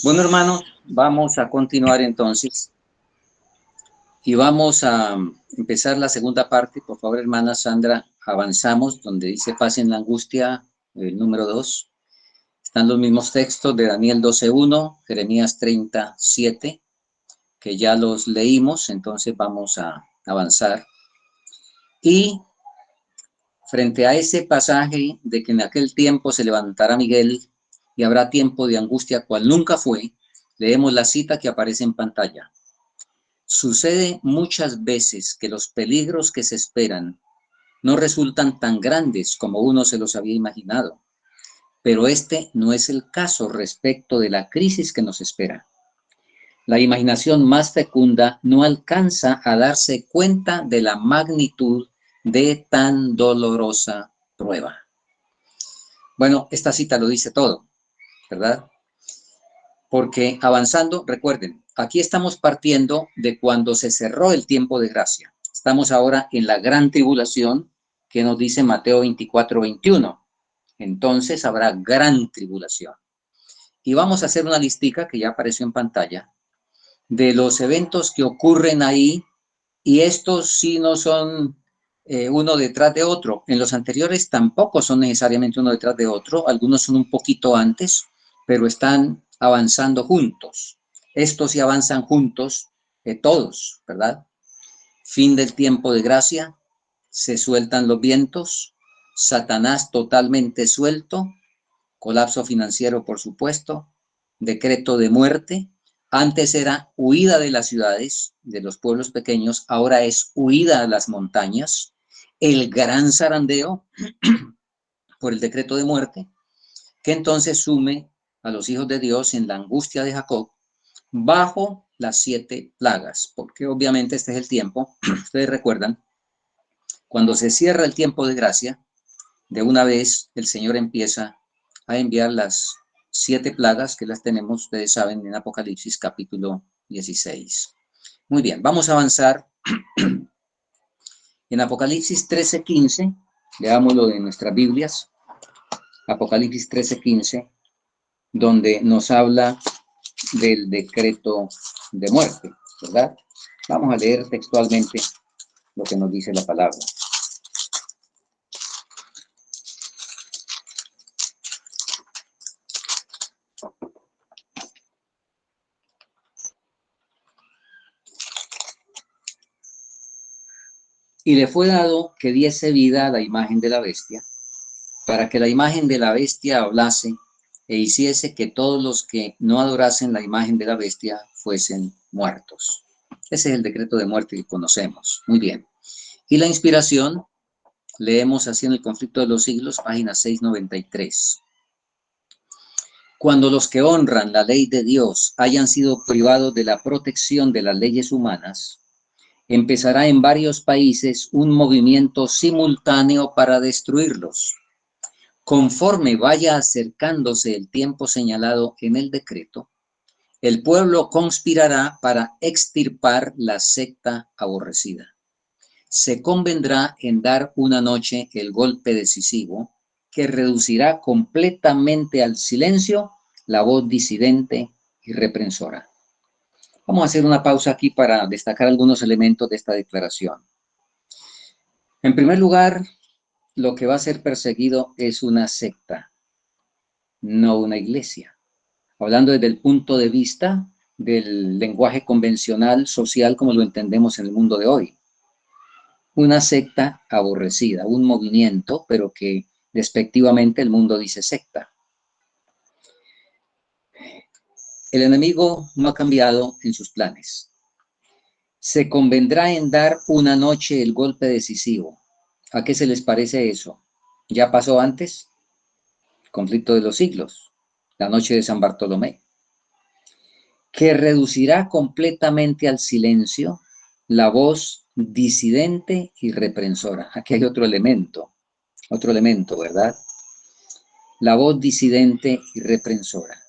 Bueno, hermanos, vamos a continuar entonces y vamos a empezar la segunda parte. Por favor, hermana Sandra, avanzamos donde dice paz en la angustia, el número 2. Están los mismos textos de Daniel 12:1, Jeremías 37, que ya los leímos, entonces vamos a avanzar. Y frente a ese pasaje de que en aquel tiempo se levantará Miguel y habrá tiempo de angustia cual nunca fue, leemos la cita que aparece en pantalla. Sucede muchas veces que los peligros que se esperan no resultan tan grandes como uno se los había imaginado, pero este no es el caso respecto de la crisis que nos espera. La imaginación más fecunda no alcanza a darse cuenta de la magnitud de tan dolorosa prueba. Bueno, esta cita lo dice todo, ¿verdad? Porque avanzando, recuerden, aquí estamos partiendo de cuando se cerró el tiempo de gracia. Estamos ahora en la gran tribulación que nos dice Mateo 24:21. Entonces habrá gran tribulación. Y vamos a hacer una listica que ya apareció en pantalla de los eventos que ocurren ahí, y estos sí no son uno detrás de otro. En los anteriores tampoco son necesariamente uno detrás de otro, algunos son un poquito antes, pero están avanzando juntos. Estos sí avanzan juntos, todos, ¿verdad? Fin del tiempo de gracia, se sueltan los vientos, Satanás totalmente suelto, colapso financiero, por supuesto, decreto de muerte. Antes era huida de las ciudades, de los pueblos pequeños, ahora es huida a las montañas, el gran zarandeo por el decreto de muerte, que entonces sume a los hijos de Dios en la angustia de Jacob bajo las 7 plagas, porque obviamente este es el tiempo, ustedes recuerdan, cuando se cierra el tiempo de gracia, de una vez el Señor empieza a enviar las 7 plagas que las tenemos, ustedes saben, en Apocalipsis capítulo 16. Muy bien, vamos a avanzar en Apocalipsis 13:15, leámoslo de nuestras Biblias, Apocalipsis 13:15, donde nos habla del decreto de muerte, ¿verdad? Vamos a leer textualmente lo que nos dice la palabra. Y le fue dado que diese vida a la imagen de la bestia, para que la imagen de la bestia hablase e hiciese que todos los que no adorasen la imagen de la bestia fuesen muertos. Ese es el decreto de muerte que conocemos. Muy bien. Y la inspiración, leemos así en el conflicto de los siglos, página 693. Cuando los que honran la ley de Dios hayan sido privados de la protección de las leyes humanas, empezará en varios países un movimiento simultáneo para destruirlos. Conforme vaya acercándose el tiempo señalado en el decreto, el pueblo conspirará para extirpar la secta aborrecida. Se convendrá en dar una noche el golpe decisivo que reducirá completamente al silencio la voz disidente y reprensora. Vamos a hacer una pausa aquí para destacar algunos elementos de esta declaración. En primer lugar, lo que va a ser perseguido es una secta, no una iglesia. Hablando desde el punto de vista del lenguaje convencional social como lo entendemos en el mundo de hoy. Una secta aborrecida, un movimiento, pero que despectivamente el mundo dice secta. El enemigo no ha cambiado en sus planes. Se convendrá en dar una noche el golpe decisivo. ¿A qué se les parece eso? ¿Ya pasó antes? El conflicto de los siglos, la noche de San Bartolomé. Que reducirá completamente al silencio la voz disidente y reprensora. Aquí hay otro elemento, ¿verdad? La voz disidente y reprensora.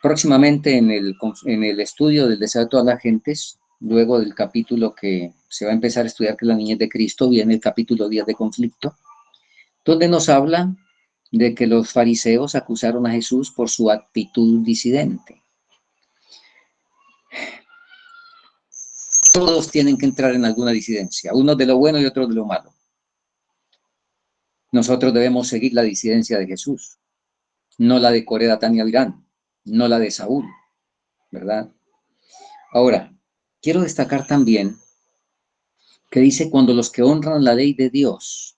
Próximamente en el estudio del deseo de todas las gentes, luego del capítulo que se va a empezar a estudiar, que es la niñez de Cristo, viene el capítulo 10 de conflicto, donde nos habla de que los fariseos acusaron a Jesús por su actitud disidente. Todos tienen que entrar en alguna disidencia, unos de lo bueno y otros de lo malo. Nosotros debemos seguir la disidencia de Jesús, no la de Coré, Datán y Abirán, no la de Saúl, ¿verdad? Ahora, quiero destacar también que dice cuando los que honran la ley de Dios,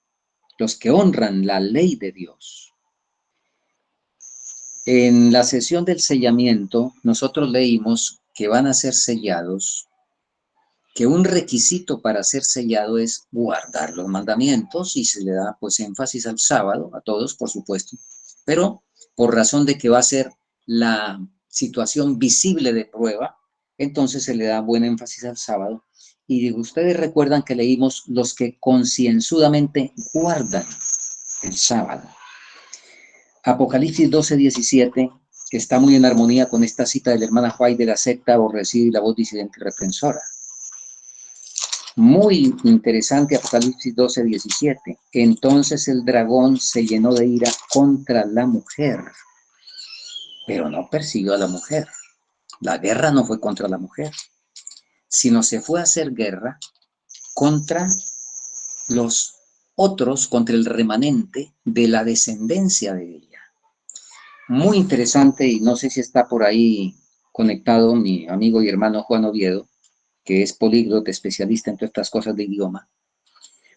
los que honran la ley de Dios. En la sesión del sellamiento, nosotros leímos que van a ser sellados, que un requisito para ser sellado es guardar los mandamientos, y se le da pues énfasis al sábado, a todos por supuesto, pero por razón de que va a ser la situación visible de prueba, entonces se le da buen énfasis al sábado. Y ustedes recuerdan que leímos los que concienzudamente guardan el sábado. Apocalipsis 12:17 está muy en armonía con esta cita de la hermana White de la secta aborrecida y la voz disidente y reprensora. Muy interesante Apocalipsis 12:17. Entonces el dragón se llenó de ira contra la mujer, pero no persiguió a la mujer. La guerra no fue contra la mujer, sino se fue a hacer guerra contra los otros, contra el remanente de la descendencia de ella. Muy interesante, y no sé si está por ahí conectado mi amigo y hermano Juan Oviedo, que es políglota, especialista en todas estas cosas de idioma,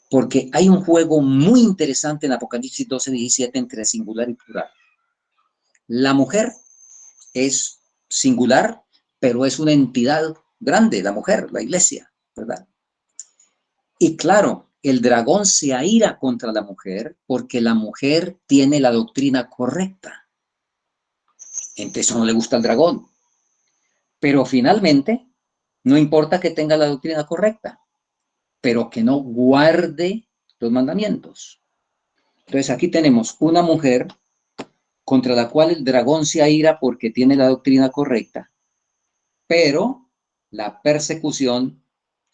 porque hay un juego muy interesante en Apocalipsis 12:17 entre singular y plural. La mujer es singular, pero es una entidad grande, la mujer, la iglesia, ¿verdad? Y claro, el dragón se aira contra la mujer porque la mujer tiene la doctrina correcta. Entonces eso no le gusta al dragón. Pero finalmente, no importa que tenga la doctrina correcta, pero que no guarde los mandamientos. Entonces aquí tenemos una mujer contra la cual el dragón se aira porque tiene la doctrina correcta, pero la persecución,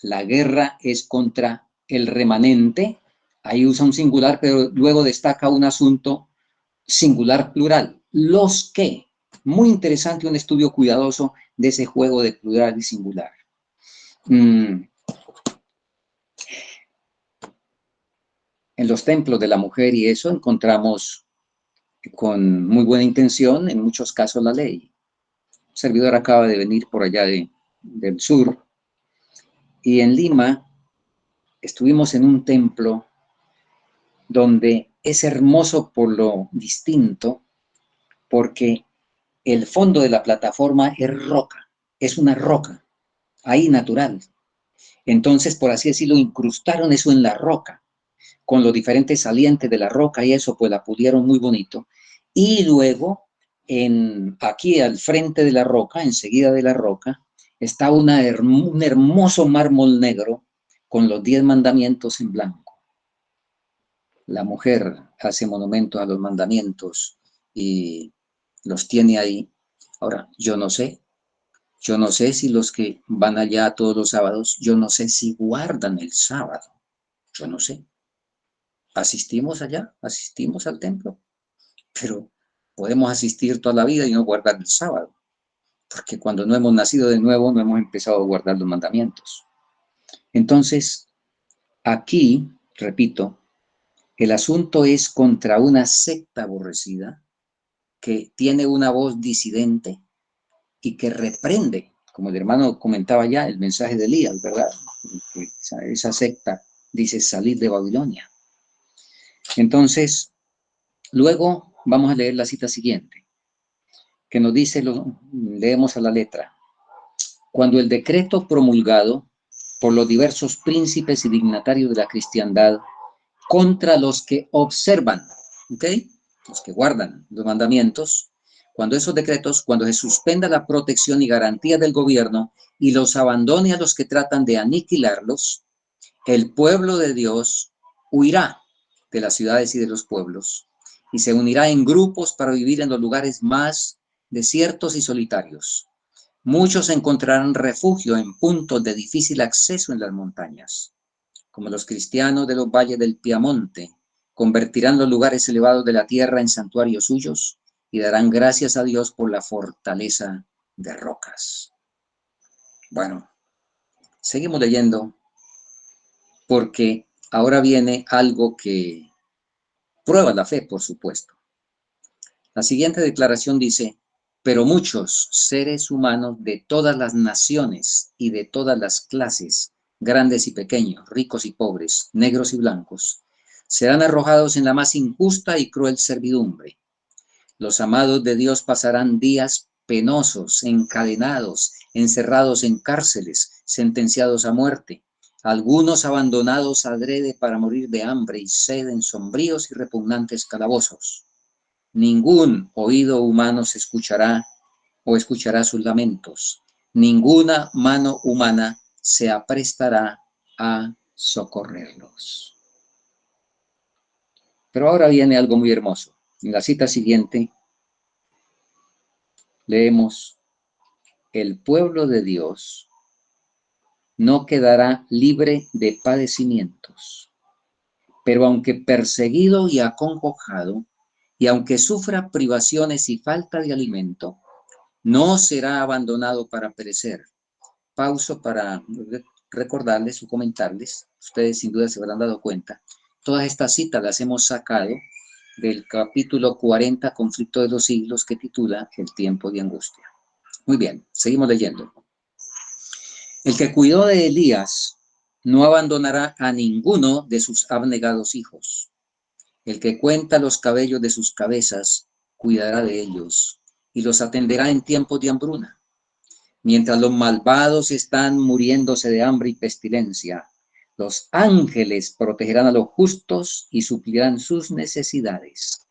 la guerra es contra el remanente. Ahí usa un singular, pero luego destaca un asunto singular plural. Los que, muy interesante, un estudio cuidadoso de ese juego de plural y singular. En los templos de la mujer y eso encontramos con muy buena intención, en muchos casos, la ley. Un servidor acaba de venir por allá del sur, y en Lima estuvimos en un templo donde es hermoso por lo distinto, porque el fondo de la plataforma es roca, es una roca, ahí natural. Entonces, por así decirlo, incrustaron eso en la roca, con los diferentes salientes de la roca y eso, pues la pulieron muy bonito. Y luego, aquí al frente de la roca, enseguida de la roca, está un hermoso mármol negro con los 10 mandamientos en blanco. La mujer hace monumentos a los mandamientos y los tiene ahí. Ahora, yo no sé si los que van allá todos los sábados, yo no sé si guardan el sábado, yo no sé. Asistimos allá, asistimos al templo, pero podemos asistir toda la vida y no guardar el sábado, porque cuando no hemos nacido de nuevo no hemos empezado a guardar los mandamientos. Entonces, aquí, repito, el asunto es contra una secta aborrecida que tiene una voz disidente y que reprende, como el hermano comentaba ya, el mensaje de Elías, ¿verdad? Esa secta dice salir de Babilonia. Entonces, luego vamos a leer la cita siguiente, que nos dice, leemos a la letra: cuando el decreto promulgado por los diversos príncipes y dignatarios de la cristiandad contra los que observan, ¿ok?, los que guardan los mandamientos, cuando esos decretos, cuando se suspenda la protección y garantía del gobierno y los abandone a los que tratan de aniquilarlos, el pueblo de Dios huirá de las ciudades y de los pueblos y se unirá en grupos para vivir en los lugares más desiertos y solitarios. Muchos encontrarán refugio en puntos de difícil acceso en las montañas, como los cristianos de los valles del Piamonte convertirán los lugares elevados de la tierra en santuarios suyos y darán gracias a Dios por la fortaleza de rocas. Bueno, seguimos leyendo porque ahora viene algo que prueba la fe, por supuesto. La siguiente declaración dice: pero muchos seres humanos de todas las naciones y de todas las clases, grandes y pequeños, ricos y pobres, negros y blancos, serán arrojados en la más injusta y cruel servidumbre. Los amados de Dios pasarán días penosos, encadenados, encerrados en cárceles, sentenciados a muerte, algunos abandonados adrede para morir de hambre y sed en sombríos y repugnantes calabozos. Ningún oído humano se escuchará o escuchará sus lamentos. Ninguna mano humana se aprestará a socorrerlos. Pero ahora viene algo muy hermoso. En la cita siguiente leemos: el pueblo de Dios no quedará libre de padecimientos, pero aunque perseguido y acongojado, y aunque sufra privaciones y falta de alimento, no será abandonado para perecer. Pauso para recordarles o comentarles, ustedes sin duda se habrán dado cuenta, todas estas citas las hemos sacado del capítulo 40, Conflicto de los siglos, que titula El tiempo de angustia. Muy bien, seguimos leyendo. El que cuidó de Elías no abandonará a ninguno de sus abnegados hijos. El que cuenta los cabellos de sus cabezas cuidará de ellos y los atenderá en tiempos de hambruna. Mientras los malvados están muriéndose de hambre y pestilencia, los ángeles protegerán a los justos y suplirán sus necesidades.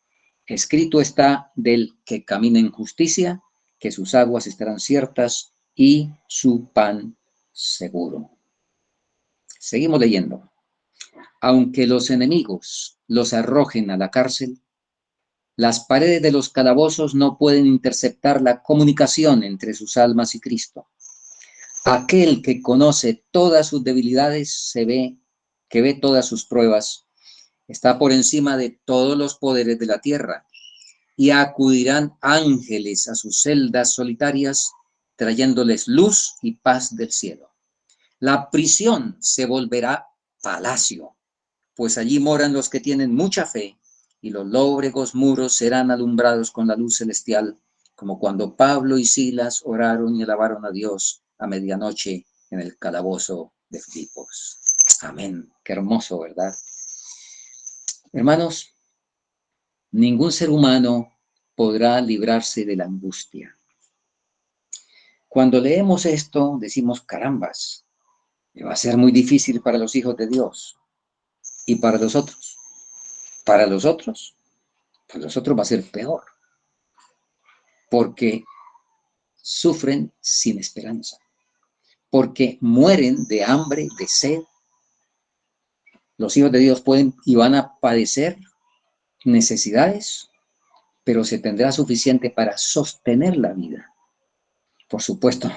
Escrito está del que camina en justicia, que sus aguas estarán ciertas y su pan seguro. Seguimos leyendo. Aunque los enemigos los arrojen a la cárcel, las paredes de los calabozos no pueden interceptar la comunicación entre sus almas y Cristo. Aquel que conoce todas sus debilidades, que ve todas sus pruebas, está por encima de todos los poderes de la tierra, y acudirán ángeles a sus celdas solitarias, trayéndoles luz y paz del cielo. La prisión se volverá palacio, pues allí moran los que tienen mucha fe, y los lóbregos muros serán alumbrados con la luz celestial, como cuando Pablo y Silas oraron y alabaron a Dios a medianoche en el calabozo de Filipos. Amén. Qué hermoso, ¿verdad? Hermanos, ningún ser humano podrá librarse de la angustia. Cuando leemos esto, decimos: carambas, va a ser muy difícil para los hijos de Dios. ¿Y para los otros? Para los otros va a ser peor, porque sufren sin esperanza, porque mueren de hambre, de sed. Los hijos de Dios pueden y van a padecer necesidades, pero se tendrá suficiente para sostener la vida. Por supuesto,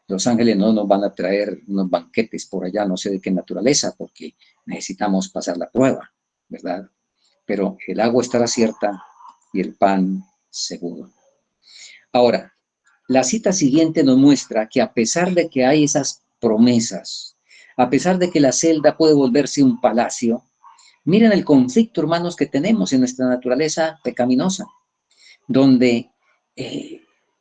los ángeles no nos van a traer unos banquetes por allá, no sé de qué naturaleza, porque necesitamos pasar la prueba, ¿verdad? Pero el agua estará cierta y el pan seguro. Ahora, la cita siguiente nos muestra que a pesar de que hay esas promesas, a pesar de que la celda puede volverse un palacio, miren el conflicto, hermanos, que tenemos en nuestra naturaleza pecaminosa, donde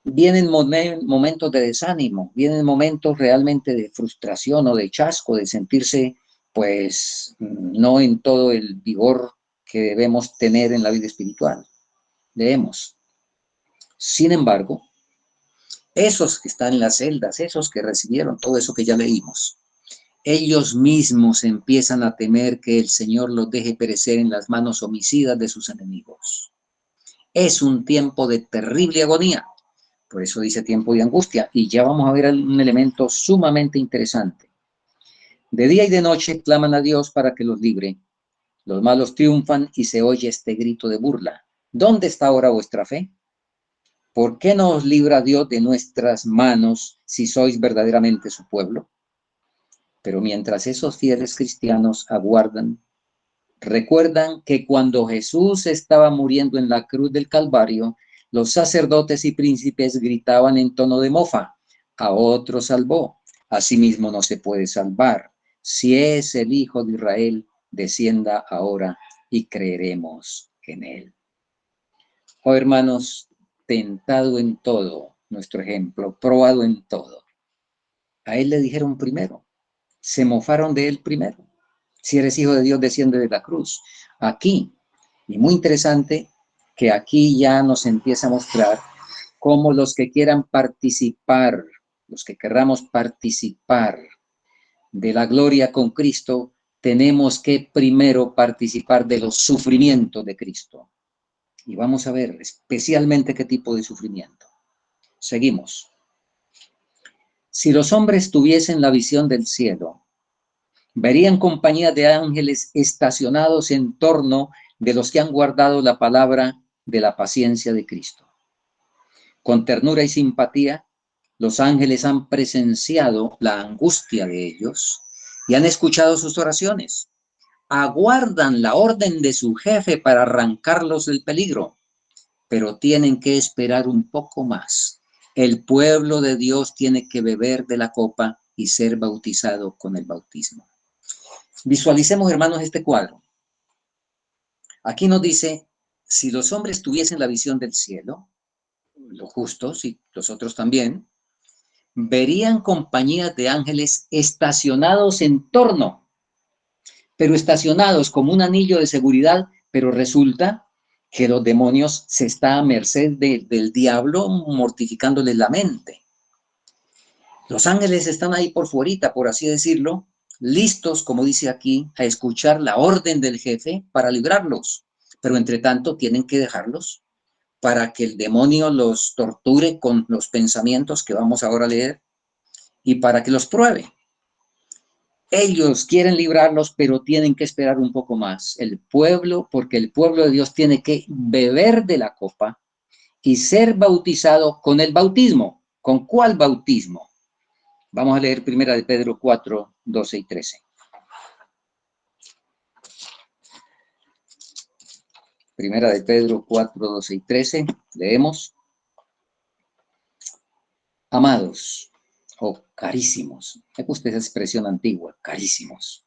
vienen momentos de desánimo, vienen momentos realmente de frustración o de chasco, de sentirse, pues, no en todo el vigor que debemos tener en la vida espiritual. Leemos. Sin embargo, esos que están en las celdas, esos que recibieron todo eso que ya leímos, ellos mismos empiezan a temer que el Señor los deje perecer en las manos homicidas de sus enemigos. Es un tiempo de terrible agonía, por eso dice tiempo de angustia, y ya vamos a ver un elemento sumamente interesante. De día y de noche claman a Dios para que los libre. Los malos triunfan y se oye este grito de burla. ¿Dónde está ahora vuestra fe? ¿Por qué no os libra Dios de nuestras manos si sois verdaderamente su pueblo? Pero mientras esos fieles cristianos aguardan, Recuerdan que cuando Jesús estaba muriendo en la cruz del Calvario, los sacerdotes y príncipes gritaban en tono de mofa: a otro salvó, a sí mismo no se puede salvar. Si es el Hijo de Israel, descienda ahora y creeremos en él. Oh, hermanos, tentado en todo, nuestro ejemplo, probado en todo. A él le dijeron primero, se mofaron de él primero. Si eres hijo de Dios, desciende de la cruz. Aquí, y muy interesante, que aquí ya nos empieza a mostrar cómo los que quieran participar, los que querramos participar de la gloria con Cristo, tenemos que primero participar de los sufrimientos de Cristo. Y vamos a ver especialmente qué tipo de sufrimiento. Seguimos. Si los hombres tuviesen la visión del cielo, verían compañía de ángeles estacionados en torno de los que han guardado la palabra de la paciencia de Cristo. Con ternura y simpatía, los ángeles han presenciado la angustia de ellos y han escuchado sus oraciones. Aguardan la orden de su jefe para arrancarlos del peligro, pero tienen que esperar un poco más. El pueblo de Dios tiene que beber de la copa y ser bautizado con el bautismo. Visualicemos, hermanos, este cuadro. Aquí nos dice, si los hombres tuviesen la visión del cielo, los justos y los otros también, verían compañías de ángeles estacionados en torno, pero estacionados como un anillo de seguridad, pero resulta que los demonios se están a merced del diablo mortificándoles la mente. Los ángeles están ahí por fuerita, por así decirlo, listos, como dice aquí, a escuchar la orden del jefe para librarlos. Pero entre tanto tienen que dejarlos para que el demonio los torture con los pensamientos que vamos ahora a leer y para que los pruebe. Ellos quieren librarlos, pero tienen que esperar un poco más. El pueblo, porque el pueblo de Dios tiene que beber de la copa y ser bautizado con el bautismo. ¿Con cuál bautismo? Vamos a leer primera de Pedro 4, 12 y 13. Primera de Pedro 4, 12 y 13. Leemos. Amados, carísimos. Me gusta esa expresión antigua, carísimos.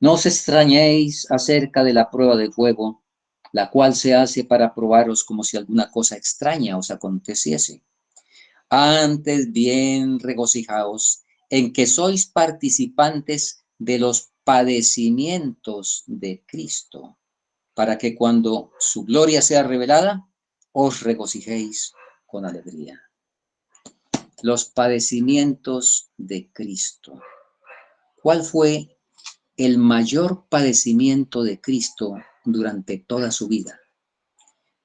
No os extrañéis acerca de la prueba de fuego, la cual se hace para probaros como si alguna cosa extraña os aconteciese. Antes bien regocijaos en que sois participantes de los padecimientos de Cristo, para que cuando su gloria sea revelada, os regocijéis con alegría. Los padecimientos de Cristo. ¿Cuál fue el mayor padecimiento de Cristo durante toda su vida?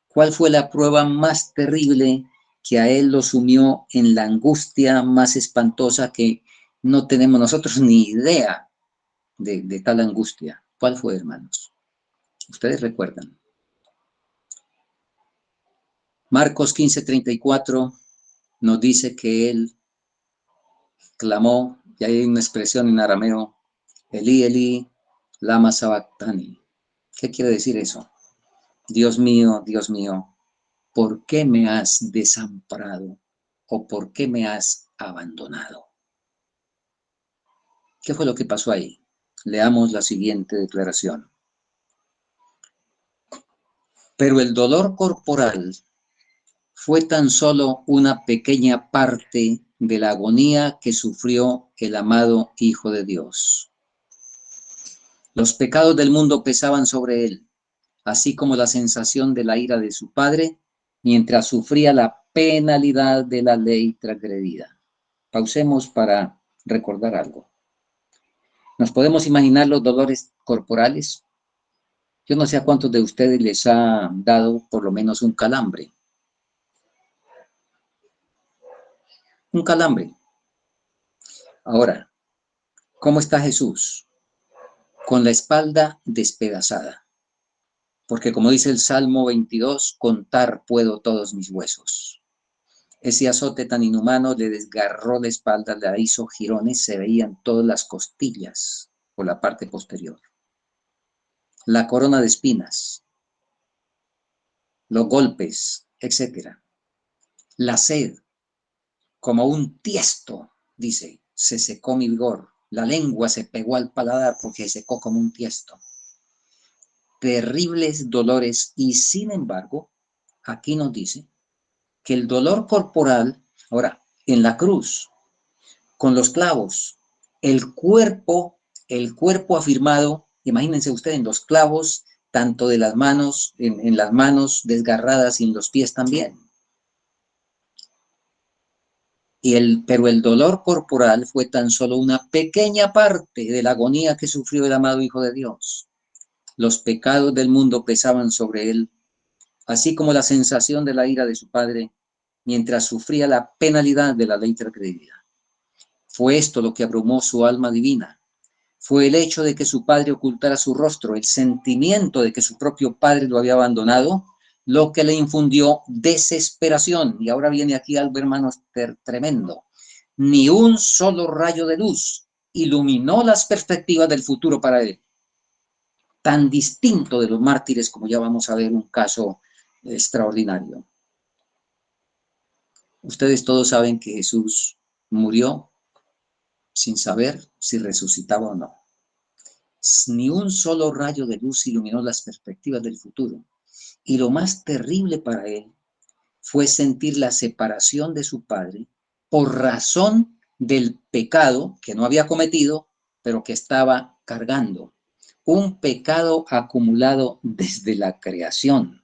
¿Cuál fue la prueba más terrible que a él lo sumió en la angustia más espantosa que no tenemos nosotros ni idea de tal angustia? ¿Cuál fue, hermanos? Ustedes recuerdan. Marcos 15:34 nos dice que él clamó, y hay una expresión en arameo, Elí, Elí, lama sabactani. ¿Qué quiere decir eso? Dios mío, ¿por qué me has desamparado? ¿O por qué me has abandonado? ¿Qué fue lo que pasó ahí? Leamos la siguiente declaración. Pero el dolor corporal fue tan solo una pequeña parte de la agonía que sufrió el amado Hijo de Dios. Los pecados del mundo pesaban sobre él, así como la sensación de la ira de su padre, mientras sufría la penalidad de la ley transgredida. Pausemos para recordar algo. ¿Nos podemos imaginar los dolores corporales? Yo no sé a cuántos de ustedes les ha dado por lo menos un calambre. Un calambre. Ahora, ¿cómo está Jesús? Con la espalda despedazada. Porque como dice el Salmo 22, contar puedo todos mis huesos. Ese azote tan inhumano le desgarró la espalda, le hizo jirones, se veían todas las costillas por la parte posterior. la corona de espinas, los golpes, etcétera. La sed, como un tiesto, dice, se secó mi vigor. La lengua se pegó al paladar porque se secó como un tiesto. Terribles dolores y sin embargo, aquí nos dice que el dolor corporal, ahora, en la cruz, con los clavos, el cuerpo afirmado, imagínense ustedes en los clavos, tanto de las manos, en las manos desgarradas y en los pies también. Pero el dolor corporal fue tan solo una pequeña parte de la agonía que sufrió el amado Hijo de Dios. Los pecados del mundo pesaban sobre él, así como la sensación de la ira de su padre, mientras sufría la penalidad de la ley transgredida. Fue esto lo que abrumó su alma divina. Fue el hecho de que su padre ocultara su rostro, el sentimiento de que su propio padre lo había abandonado, lo que le infundió desesperación. Y ahora viene aquí algo, hermanos, tremendo. Ni un solo rayo de luz iluminó las perspectivas del futuro para él. Tan distinto de los mártires, como ya vamos a ver un caso extraordinario. Ustedes todos saben que Jesús murió sin saber si resucitaba o no. Ni un solo rayo de luz iluminó las perspectivas del futuro. Y lo más terrible para él fue sentir la separación de su padre por razón del pecado que no había cometido, pero que estaba cargando. Un pecado acumulado desde la creación.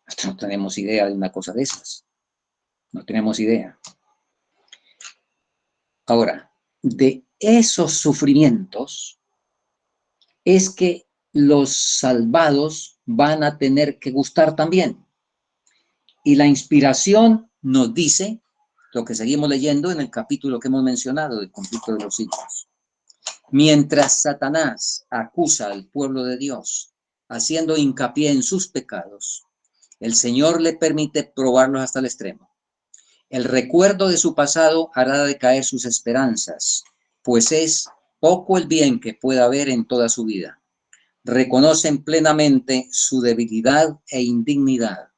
Nosotros no tenemos idea de una cosa de esas. No tenemos idea. Ahora, de esos sufrimientos es que los salvados van a tener que gustar también. Y la inspiración nos dice lo que seguimos leyendo en el capítulo que hemos mencionado, del conflicto de los hijos. Mientras Satanás acusa al pueblo de Dios, haciendo hincapié en sus pecados, el Señor le permite probarlos hasta el extremo. El recuerdo de su pasado hará decaer sus esperanzas, pues es poco el bien que pueda haber en toda su vida. Reconocen plenamente su debilidad e indignidad.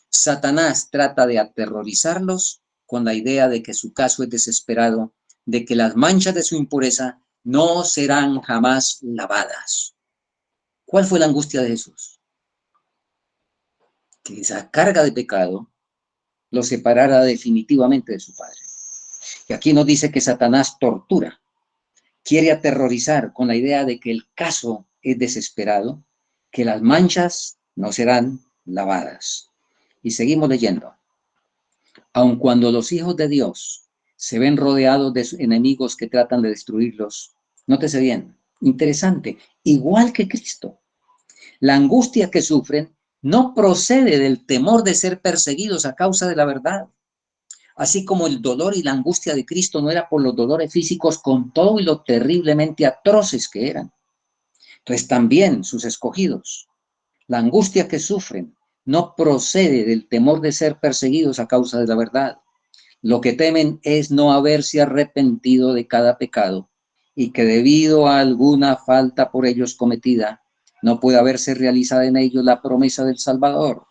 Satanás trata de aterrorizarlos con la idea de que su caso es desesperado, de que las manchas de su impureza no serán jamás lavadas. ¿Cuál fue la angustia de Jesús? Que esa carga de pecado lo separara definitivamente de su Padre. Y aquí nos dice que Satanás tortura, quiere aterrorizar con la idea de que el caso es desesperado, que las manchas no serán lavadas. Y seguimos leyendo. Aun cuando los hijos de Dios se ven rodeados de enemigos que tratan de destruirlos, nótese bien, interesante, igual que Cristo, la angustia que sufren no procede del temor de ser perseguidos a causa de la verdad. Así como el dolor y la angustia de Cristo no era por los dolores físicos con todo y lo terriblemente atroces que eran. Entonces también sus escogidos, la angustia que sufren no procede del temor de ser perseguidos a causa de la verdad. Lo que temen es no haberse arrepentido de cada pecado y que debido a alguna falta por ellos cometida, no puede haberse realizada en ellos la promesa del Salvador.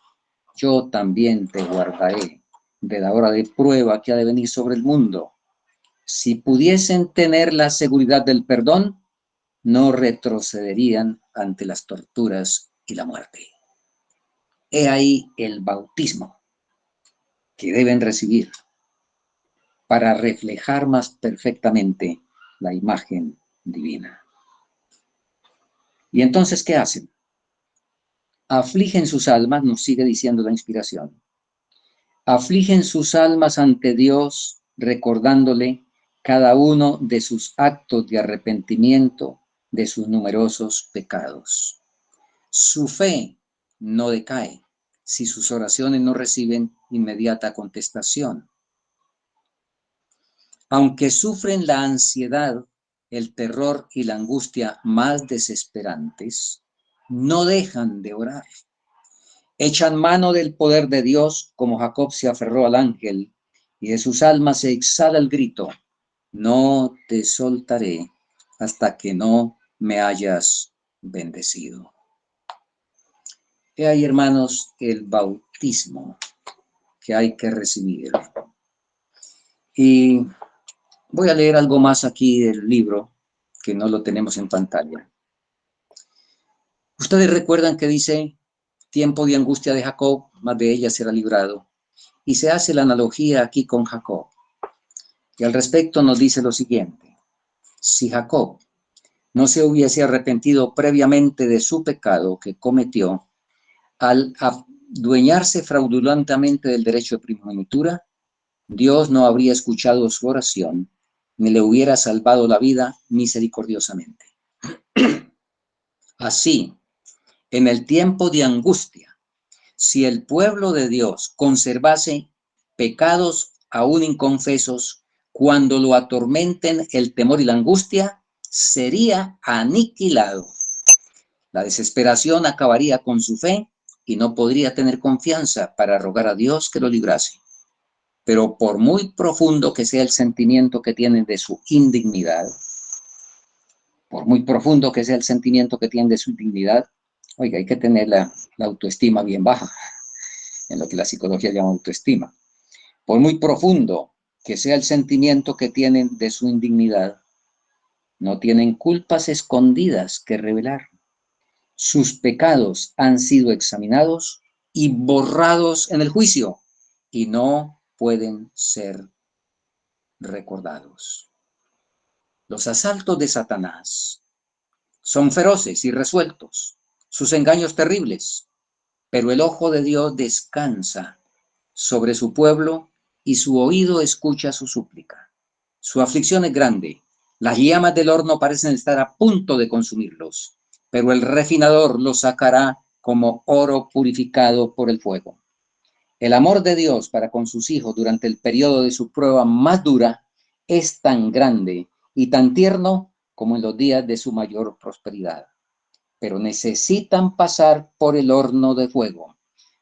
Yo también te guardaré de la hora de prueba que ha de venir sobre el mundo. Si pudiesen tener la seguridad del perdón, no retrocederían ante las torturas y la muerte. He ahí el bautismo que deben recibir para reflejar más perfectamente la imagen divina. ¿Y entonces qué hacen? Afligen sus almas, nos sigue diciendo la inspiración. Afligen sus almas ante Dios, recordándole cada uno de sus actos de arrepentimiento de sus numerosos pecados. Su fe no decae si sus oraciones no reciben inmediata contestación. Aunque sufren la ansiedad, el terror y la angustia más desesperantes, no dejan de orar. Echan mano del poder de Dios como Jacob se aferró al ángel, y de sus almas se exhala el grito: no te soltaré hasta que no me hayas bendecido. He ahí, hermanos, el bautismo que hay que recibir. Y voy a leer algo más aquí del libro, que no lo tenemos en pantalla. Ustedes recuerdan que dice, tiempo de angustia de Jacob, mas de ella será librado. Y se hace la analogía aquí con Jacob. Y al respecto nos dice lo siguiente. Si Jacob no se hubiese arrepentido previamente de su pecado que cometió al adueñarse fraudulentamente del derecho de primogenitura, Dios no habría escuchado su oración, ni le hubiera salvado la vida misericordiosamente. Así, en el tiempo de angustia, si el pueblo de Dios conservase pecados aún inconfesos, cuando lo atormenten el temor y la angustia, sería aniquilado. La desesperación acabaría con su fe y no podría tener confianza para rogar a Dios que lo librase. Pero por muy profundo que sea el sentimiento que tienen de su indignidad, por muy profundo que sea el sentimiento que tienen de su indignidad, oiga, hay que tener la autoestima bien baja, en lo que la psicología llama autoestima. Por muy profundo que sea el sentimiento que tienen de su indignidad, no tienen culpas escondidas que revelar. Sus pecados han sido examinados y borrados en el juicio y no pueden ser recordados. Los asaltos de Satanás son feroces y resueltos, sus engaños terribles, pero el ojo de Dios descansa sobre su pueblo y su oído escucha su súplica. Su aflicción es grande, las llamas del horno parecen estar a punto de consumirlos, pero el refinador los sacará como oro purificado por el fuego. El amor de Dios para con sus hijos durante el periodo de su prueba más dura es tan grande y tan tierno como en los días de su mayor prosperidad. Pero necesitan pasar por el horno de fuego.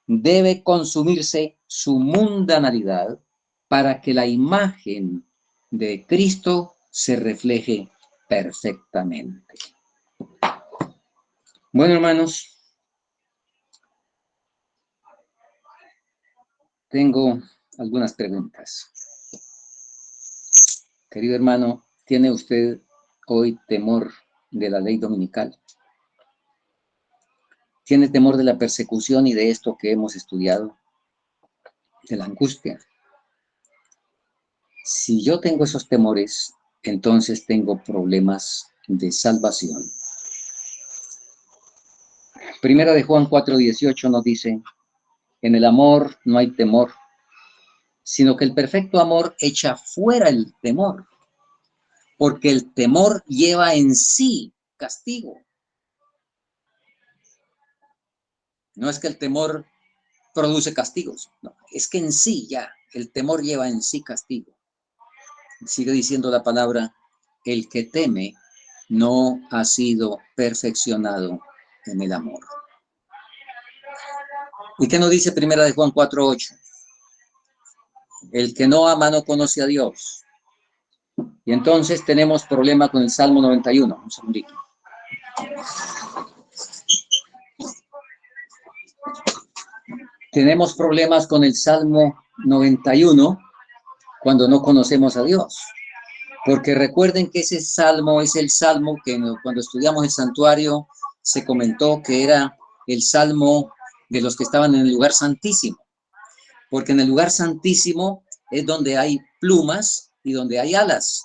Debe consumirse su mundanalidad para que la imagen de Cristo se refleje perfectamente. Bueno, hermanos, tengo algunas preguntas. Querido hermano, ¿tiene usted hoy temor de la ley dominical? ¿Tiene temor de la persecución y de esto que hemos estudiado? De la angustia. Si yo tengo esos temores, entonces tengo problemas de salvación. Primera de Juan 4:18 nos dice, en el amor no hay temor, sino que el perfecto amor echa fuera el temor, porque el temor lleva en sí castigo. No es que el temor produce castigos, no, es que en sí ya el temor lleva en sí castigo. Sigue diciendo la palabra, el que teme no ha sido perfeccionado en el amor. ¿Y qué nos dice primera de Juan 4:8? El que no ama no conoce a Dios. Y entonces tenemos problema con el Salmo 91. Un segundito. Tenemos problemas con el Salmo 91 cuando no conocemos a Dios. Porque recuerden que ese salmo es el salmo que cuando estudiamos el santuario se comentó que era el salmo de los que estaban en el lugar santísimo. Porque en el lugar santísimo es donde hay plumas y donde hay alas.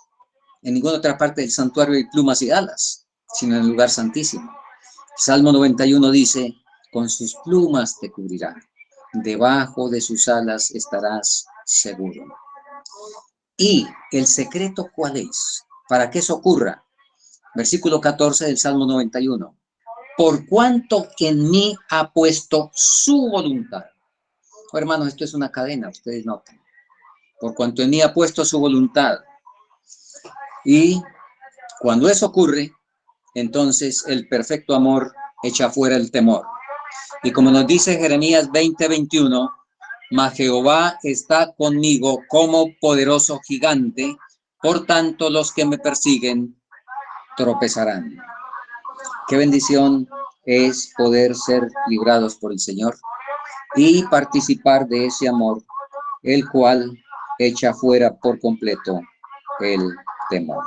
En ninguna otra parte del santuario hay plumas y alas, sino en el lugar santísimo. Salmo 91 dice, con sus plumas te cubrirá, debajo de sus alas estarás seguro. ¿Y el secreto cuál es? Para que eso ocurra. Versículo 14 del Salmo 91. Por cuanto en mí ha puesto su voluntad. Oh, hermanos, esto es una cadena, ustedes noten. Por cuanto en mí ha puesto su voluntad. Y cuando eso ocurre, entonces el perfecto amor echa fuera el temor. Y como nos dice Jeremías 20:21, mas Jehová está conmigo como poderoso gigante, por tanto los que me persiguen tropezarán. Qué bendición es poder ser librados por el Señor y participar de ese amor, el cual echa fuera por completo el temor.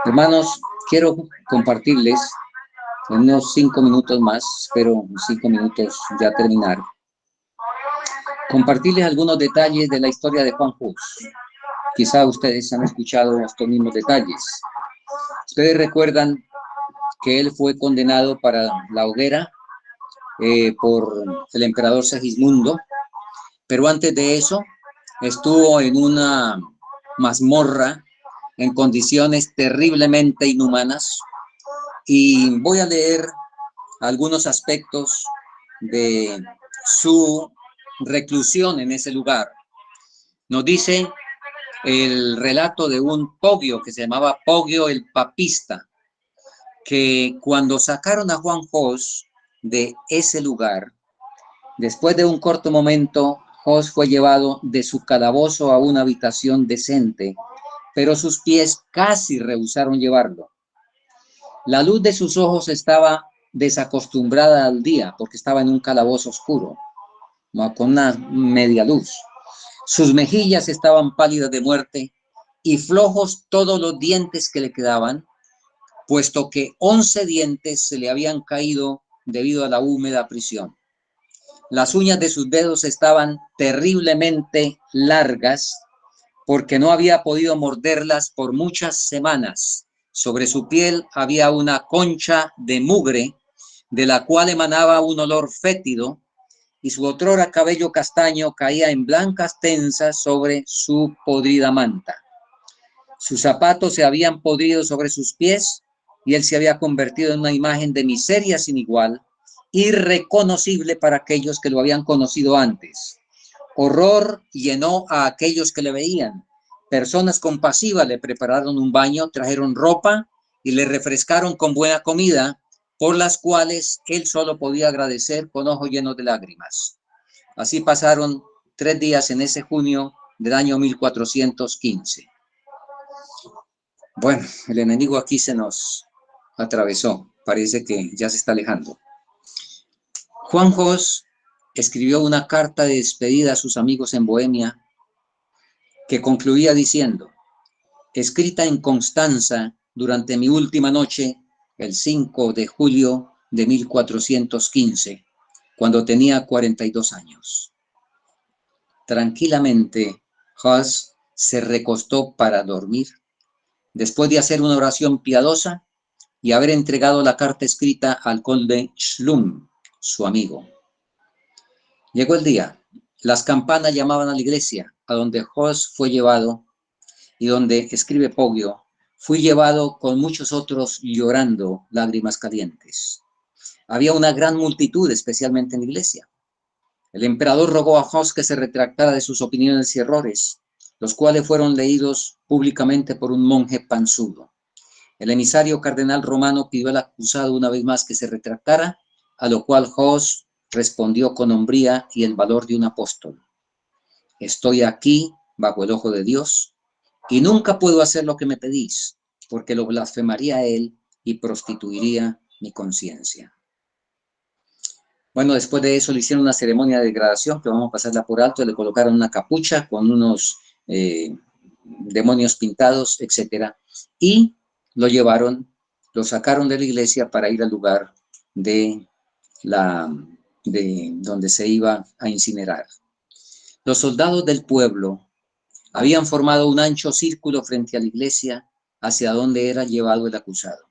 Hermanos, quiero compartirles en unos 5 minutos más, espero 5 minutos ya terminar, compartirles algunos detalles de la historia de Juan Hus. Quizá ustedes han escuchado estos mismos detalles. Ustedes recuerdan que él fue condenado para la hoguera por el emperador Segismundo, pero antes de eso estuvo en una mazmorra en condiciones terriblemente inhumanas, y voy a leer algunos aspectos de su reclusión en ese lugar. Nos dice el relato de un Poggio que se llamaba Poggio el Papista, que cuando sacaron a Juan Hus de ese lugar, después de un corto momento, Hus fue llevado de su calabozo a una habitación decente, pero sus pies casi rehusaron llevarlo. La luz de sus ojos estaba desacostumbrada al día porque estaba en un calabozo oscuro, con una media luz. Sus mejillas estaban pálidas de muerte y flojos todos los dientes que le quedaban, puesto que 11 dientes se le habían caído debido a la húmeda prisión. Las uñas de sus dedos estaban terriblemente largas porque no había podido morderlas por muchas semanas. Sobre su piel había una concha de mugre de la cual emanaba un olor fétido, y su otrora cabello castaño caía en blancas tenzas sobre su podrida manta. Sus zapatos se habían podrido sobre sus pies y él se había convertido en una imagen de miseria sin igual, irreconocible para aquellos que lo habían conocido antes. Horror llenó a aquellos que le veían. Personas compasivas le prepararon un baño, trajeron ropa y le refrescaron con buena comida, por las cuales él solo podía agradecer con ojos llenos de lágrimas. Así pasaron 3 días en ese junio del año 1415. Bueno, el enemigo aquí se nos atravesó. Parece que ya se está alejando. Juan Hus escribió una carta de despedida a sus amigos en Bohemia que concluía diciendo: escrita en Constanza durante mi última noche, el 5 de julio de 1415, cuando tenía 42 años. Tranquilamente, Hus se recostó para dormir, después de hacer una oración piadosa y haber entregado la carta escrita al conde Schlum, su amigo. Llegó el día. Las campanas llamaban a la iglesia, a donde Hus fue llevado, y donde, escribe Poggio, fui llevado con muchos otros llorando lágrimas calientes. Había una gran multitud, especialmente en la iglesia. El emperador rogó a Hus que se retractara de sus opiniones y errores, los cuales fueron leídos públicamente por un monje panzudo. El emisario cardenal romano pidió al acusado una vez más que se retractara, a lo cual Hus respondió con hombría y el valor de un apóstol: estoy aquí bajo el ojo de Dios y nunca puedo hacer lo que me pedís, porque lo blasfemaría a él y prostituiría mi conciencia. Bueno, después de eso le hicieron una ceremonia de degradación, que vamos a pasarla por alto, le colocaron una capucha con unos demonios pintados, etcétera, y lo llevaron, lo sacaron de la iglesia para ir al lugar de donde se iba a incinerar. Los soldados del pueblo habían formado un ancho círculo frente a la iglesia hacia donde era llevado el acusado.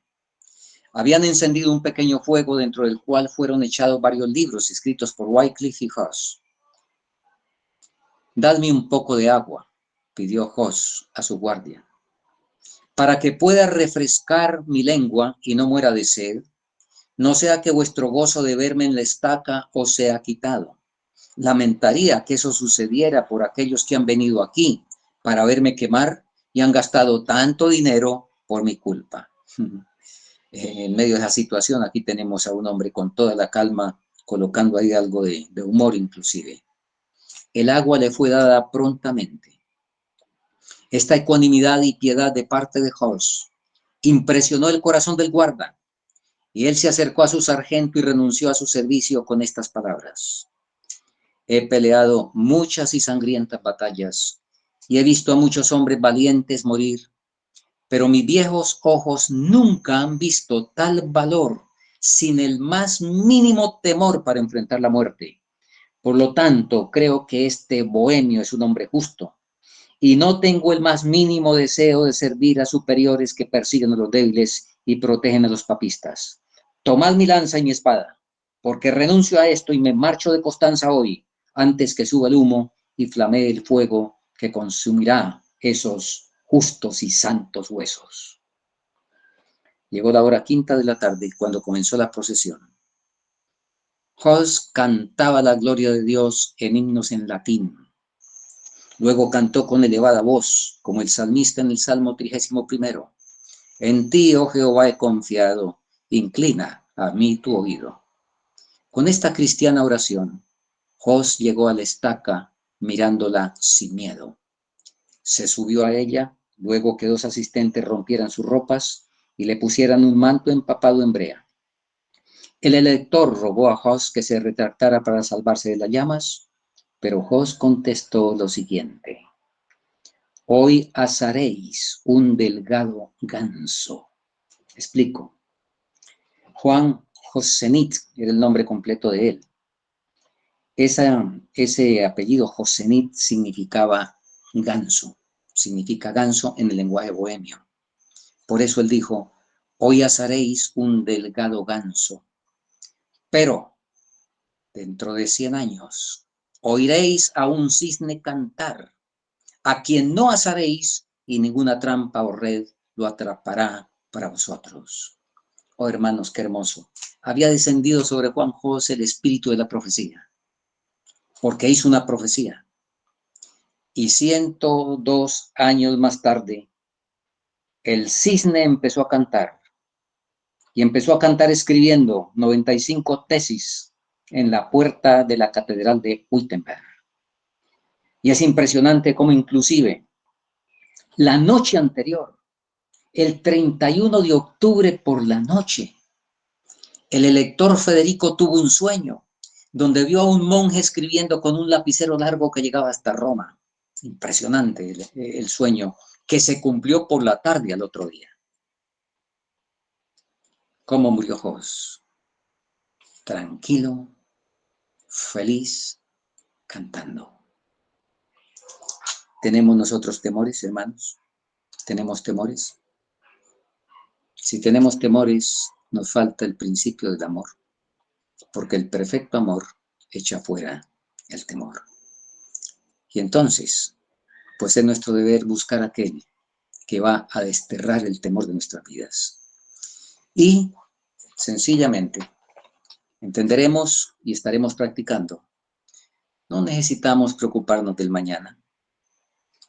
Habían encendido un pequeño fuego dentro del cual fueron echados varios libros escritos por Wycliffe y Hus. Dadme un poco de agua, pidió Hus a su guardia, para que pueda refrescar mi lengua y no muera de sed, no sea que vuestro gozo de verme en la estaca os sea quitado. Lamentaría que eso sucediera por aquellos que han venido aquí para verme quemar y han gastado tanto dinero por mi culpa. En medio de esa situación, aquí tenemos a un hombre con toda la calma, colocando ahí algo de humor inclusive. El agua le fue dada prontamente. Esta ecuanimidad y piedad de parte de Hus impresionó el corazón del guarda, Y él se acercó a su sargento y renunció a su servicio con estas palabras: he peleado muchas y sangrientas batallas y he visto a muchos hombres valientes morir, pero mis viejos ojos nunca han visto tal valor sin el más mínimo temor para enfrentar la muerte. Por lo tanto, creo que este bohemio es un hombre justo y no tengo el más mínimo deseo de servir a superiores que persiguen a los débiles y protegen a los papistas. Tomad mi lanza y mi espada, porque renuncio a esto y me marcho de Constanza hoy, antes que suba el humo y flamee el fuego que consumirá esos justos y santos huesos. Llegó la hora quinta de la tarde cuando comenzó la procesión. Hus cantaba la gloria de Dios en himnos en latín. Luego cantó con elevada voz, como el salmista en el Salmo 31. En ti, oh Jehová, he confiado, inclina a mí tu oído. Con esta cristiana oración, Hus llegó a la estaca mirándola sin miedo. Se subió a ella, luego que 2 asistentes rompieran sus ropas y le pusieran un manto empapado en brea. El elector rogó a Hus que se retractara para salvarse de las llamas, pero Hus contestó lo siguiente: hoy asaréis un delgado ganso. Explico. Juan Josenit era el nombre completo de él. Ese apellido Josenit significaba ganso, significa ganso en el lenguaje bohemio. Por eso él dijo: hoy asaréis un delgado ganso, pero dentro de 100 años oiréis a un cisne cantar, a quien no asaréis y ninguna trampa o red lo atrapará para vosotros. Oh hermanos, qué hermoso. Había descendido sobre Juan José el espíritu de la profecía, porque hizo una profecía. Y 102 años más tarde, el cisne empezó a cantar. Y empezó a cantar escribiendo 95 tesis en la puerta de la catedral de Wittenberg. Y es impresionante cómo inclusive la noche anterior, el 31 de octubre por la noche, el elector Federico tuvo un sueño donde vio a un monje escribiendo con un lapicero largo que llegaba hasta Roma. Impresionante el sueño, que se cumplió por la tarde al otro día. ¿Cómo murió Jos? Tranquilo, feliz, cantando. ¿Tenemos nosotros temores, hermanos? ¿Tenemos temores? Si tenemos temores, nos falta el principio del amor, porque el perfecto amor echa fuera el temor. Y entonces, pues es nuestro deber buscar aquel que va a desterrar el temor de nuestras vidas. Y sencillamente entenderemos y estaremos practicando. No necesitamos preocuparnos del mañana.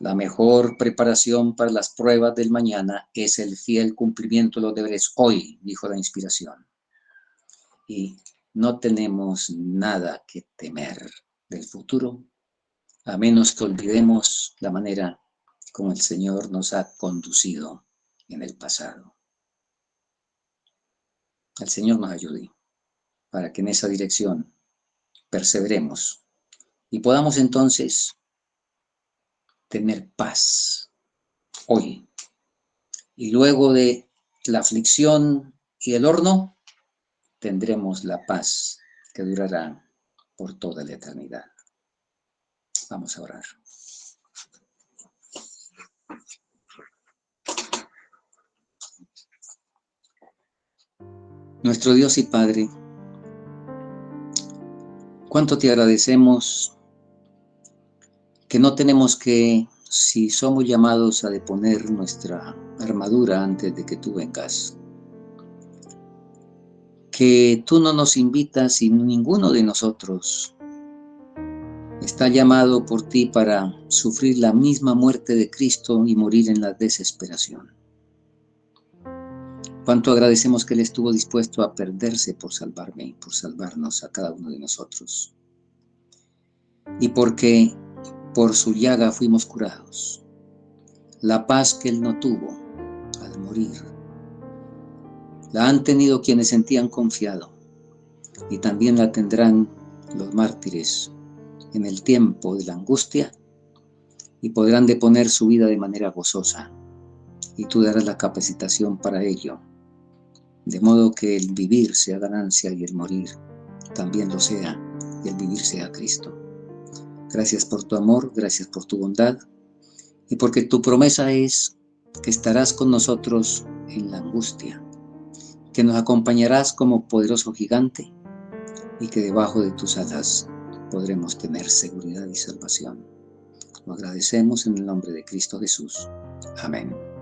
La mejor preparación para las pruebas del mañana es el fiel cumplimiento de los deberes hoy, dijo la inspiración. Y no tenemos nada que temer del futuro, a menos que olvidemos la manera como el Señor nos ha conducido en el pasado. El Señor nos ayude para que en esa dirección perseveremos y podamos entonces tener paz hoy. Y luego de la aflicción y el horno, tendremos la paz que durará por toda la eternidad. Vamos a orar. Nuestro Dios y Padre, cuánto te agradecemos que no tenemos que, si somos llamados a deponer nuestra armadura antes de que tú vengas, que tú no nos invitas y ninguno de nosotros está llamado por ti para sufrir la misma muerte de Cristo y morir en la desesperación. Cuánto agradecemos que Él estuvo dispuesto a perderse por salvarme y por salvarnos a cada uno de nosotros. Y porque por su llaga fuimos curados. La paz que Él no tuvo al morir, La han tenido quienes sentían confiado, y también la tendrán los mártires en el tiempo de la angustia, y podrán deponer su vida de manera gozosa, y tú darás la capacitación para ello, de modo que el vivir sea ganancia y el morir también lo sea, y el vivir sea Cristo. Gracias por tu amor, gracias por tu bondad, y porque tu promesa es que estarás con nosotros en la angustia, que nos acompañarás como poderoso gigante, y que debajo de tus alas podremos tener seguridad y salvación. Lo agradecemos en el nombre de Cristo Jesús. Amén.